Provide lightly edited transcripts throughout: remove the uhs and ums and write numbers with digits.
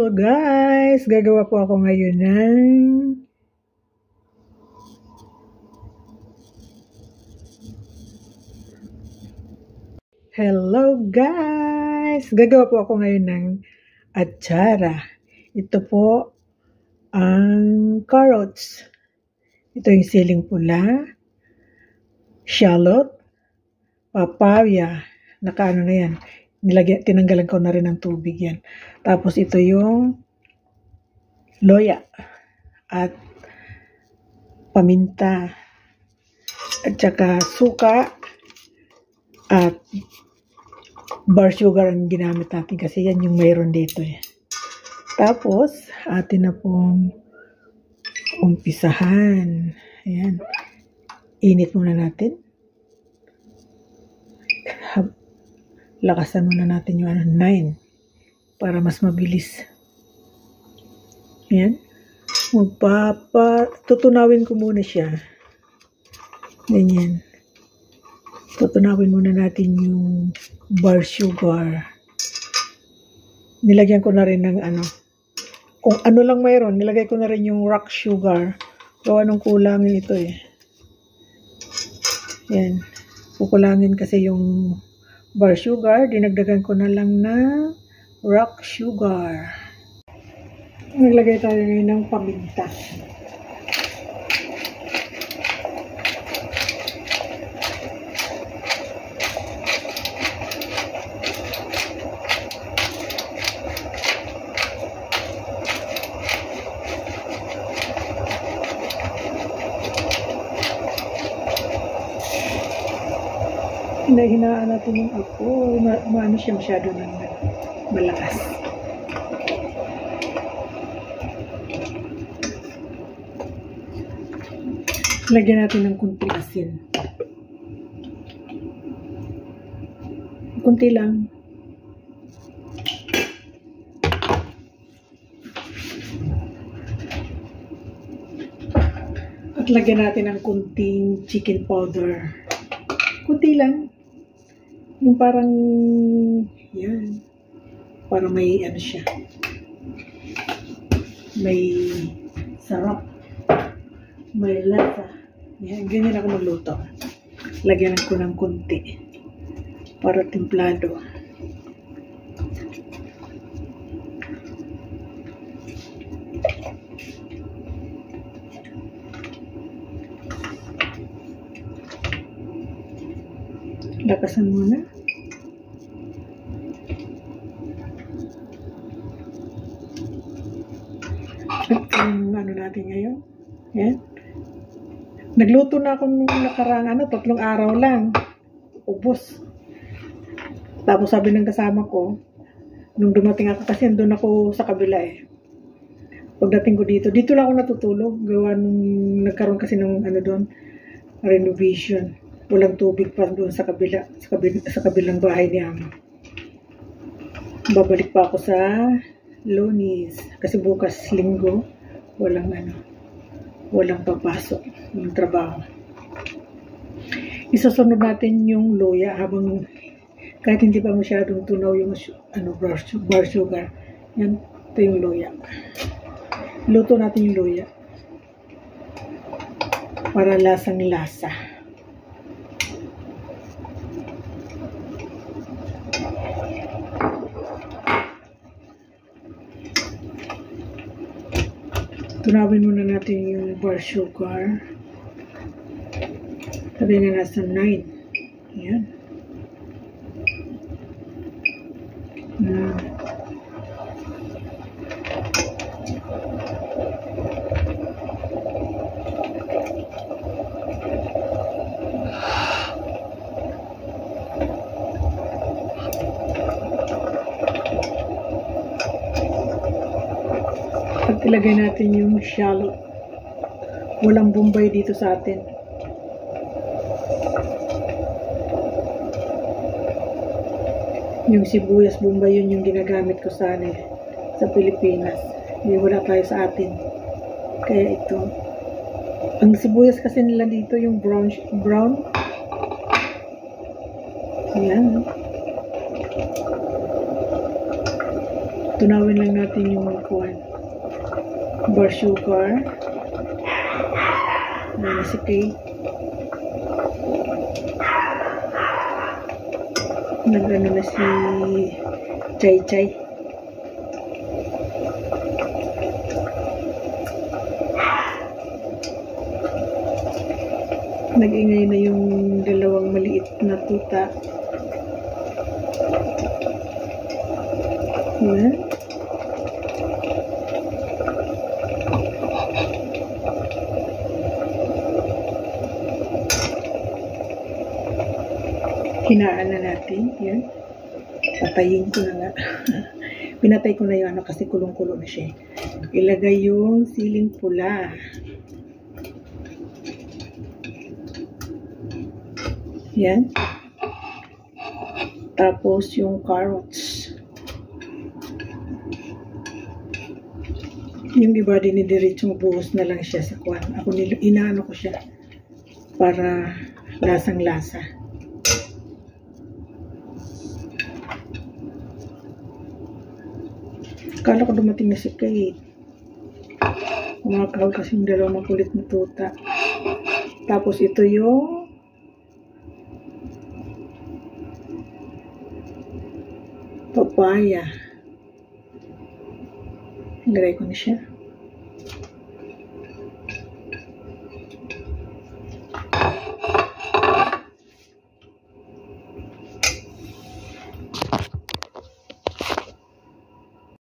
Hello guys! Gagawa po ako ngayon ng Gagawa po ako ngayon ng atsara. Ito po ang carrots. Ito yung siling pula, shallot, papaya. Nakaano na yan. Tinanggalan ko na rin ng tubig yan. Tapos ito yung loya at paminta at saka suka at bar sugar ang ginamit natin kasi yan yung mayroon dito eh. Tapos atin na pong umpisahan. Ayan. Init muna natin. Lakasan muna natin yung 9 para mas mabilis. Ayan. Tutunawin ko muna siya. Ganyan. Tutunawin muna natin yung bar sugar. Nilagyan ko na rin ng kung ano lang mayroon, nilagay ko na rin yung rock sugar. Gawa nung kulangin ito eh. Ayan. Kukulangin kasi yung bar sugar, dinagdagan ko na lang na rock sugar. Naglagay tayo ngayon ng paminta. Hinahinaan natin yung ako. Maano siya masyado ng malakas. Lagyan natin ng kunting asin. Kunti lang. At lagyan natin ng kunting chicken powder. Kunti lang. Yung parang, yan. Parang may siya. May sarap. May lasa. Yan, ganyan ako magluto. Lagyan ko ng kunti. Para templado. Lakasan muna. Ang natin ngayon. Yan. Nagluto na ako nung nakarang 3 araw lang. Ubos. Tapos sabi ng kasama ko, nung dumating ako kasi doon ako sa kabila eh. Pagdating ko dito lang ako natutulog. Gawa nung nagkaroon kasi ng doon, renovation. Walang tubig pa doon sa kabilang bahay ni Ama. Babalik pa ako sa Lunes kasi bukas Linggo walang papasok ng trabaho. Isasunod natin yung loya habang kahit hindi pa masyadong tunaw yung bar sugar. Yan, ito yung loya. Luto natin yung loya para lasang lasa. Tunawin muna natin yung bar sugar. Sabi na nasa 9. Ayan. At ilagay natin yung shallot. Walang Bombay dito sa atin. Yung sibuyas Bombay yun yung ginagamit ko sa Pilipinas. Hindi wala tayo sa atin. Kaya ito. Ang sibuyas kasi nila dito yung brown. Ayan. Tunawin lang natin yung bar sugar. Ayan na si Kate. Nag-ano na si Chay Chay. Nag-ingay na yung dalawang maliit na tuta. Ayan. Hinaan na natin. Yan. Patayin ko na nga. Pinatay ko na yung ano kasi kulong-kulo na siya. Ilagay yung siling pula. Yan. Tapos yung carrots. Yung iba dinidiritsong buhos na lang siya sa kwan. Ako inaano ko siya para lasang-lasa. Akala ko dumating na si Kate. Kumakahol kasi yung dalawang makulit na tuta. Tapos ito yung papaya. Ilagay ko na siya.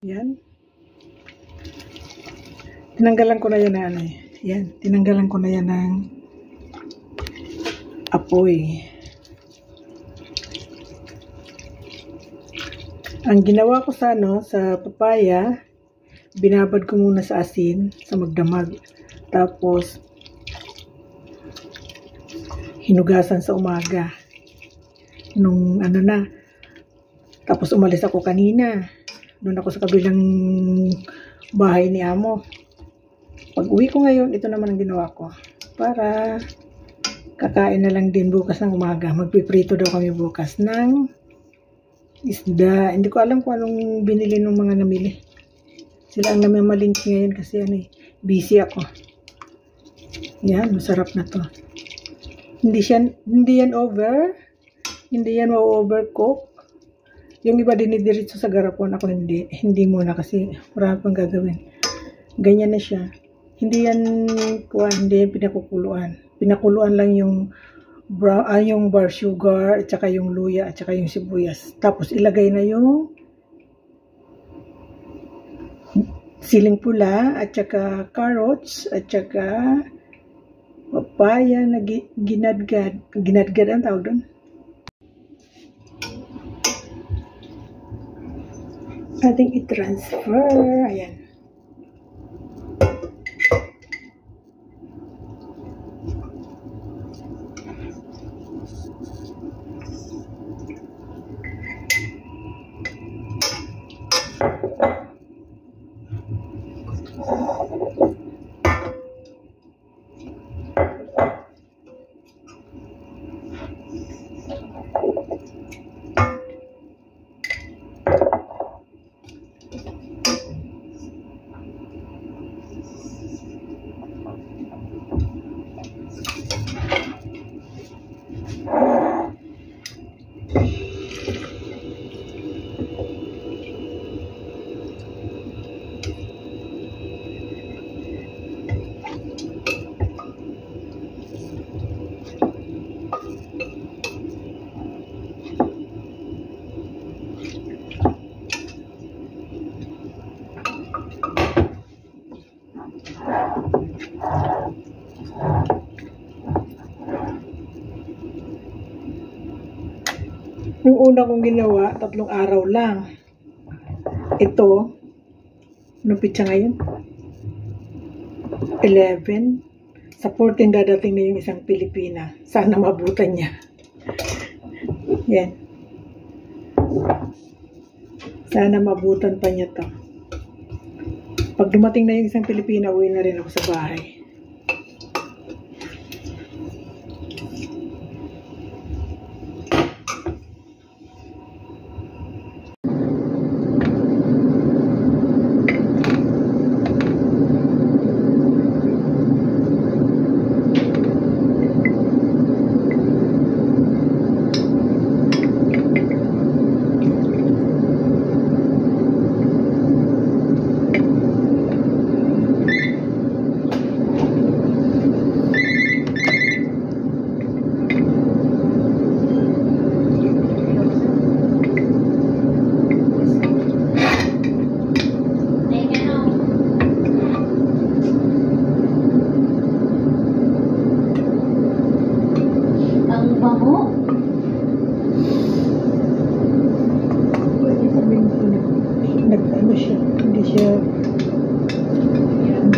Yan. Tinanggalan ko na yan na ano eh. Yan. Tinanggalan ko na yan ng apoy. Ang ginawa ko sa sa papaya, binabad ko muna sa asin, sa magdamag. Tapos, hinugasan sa umaga. Nung ano na. Tapos umalis ako kanina. Doon ako sa kabilang bahay ni Amo. Pag uwi ko ngayon, ito naman ang ginawa ko. Para kakain na lang din bukas ng umaga. Magpiprito daw kami bukas ng isda. Hindi ko alam kung anong binili ng mga namili. Sila ang namamalingki ngayon kasi busy ako. Yan, masarap na to. Hindi yan overcook. Yung iba dinidiritso sa garapon, ako hindi muna kasi marami pang gagawin. Ganyan na siya. Hindi yan pinakukuluan. Pinakuluan lang yung bar sugar, at saka yung luya, at saka yung sibuyas. Tapos ilagay na yung siling pula, at saka carrots, at saka papaya na ginadgad. Ginadgad ang tawag doon. Ating i-transfer. Ayan. Yung una kong ginawa, 3 araw lang. Ito, anong pitsa ngayon? 11. Sa 14 dadating na yung isang Pilipina. Sana mabutan niya. Yan. Sana mabutan pa niya to. Pag dumating na yung isang Pilipina, uwi na rin ako sa bahay.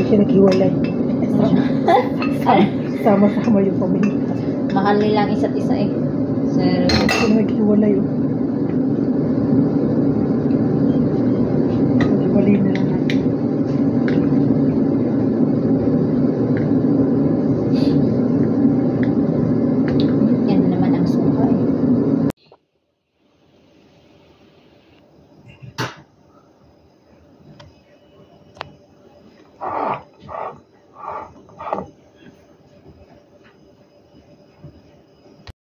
siya naghiwalay. Sama-sama yung pamilya. Mahal nilang isa't isa eh. Sir. Siya naghiwalay. Oh.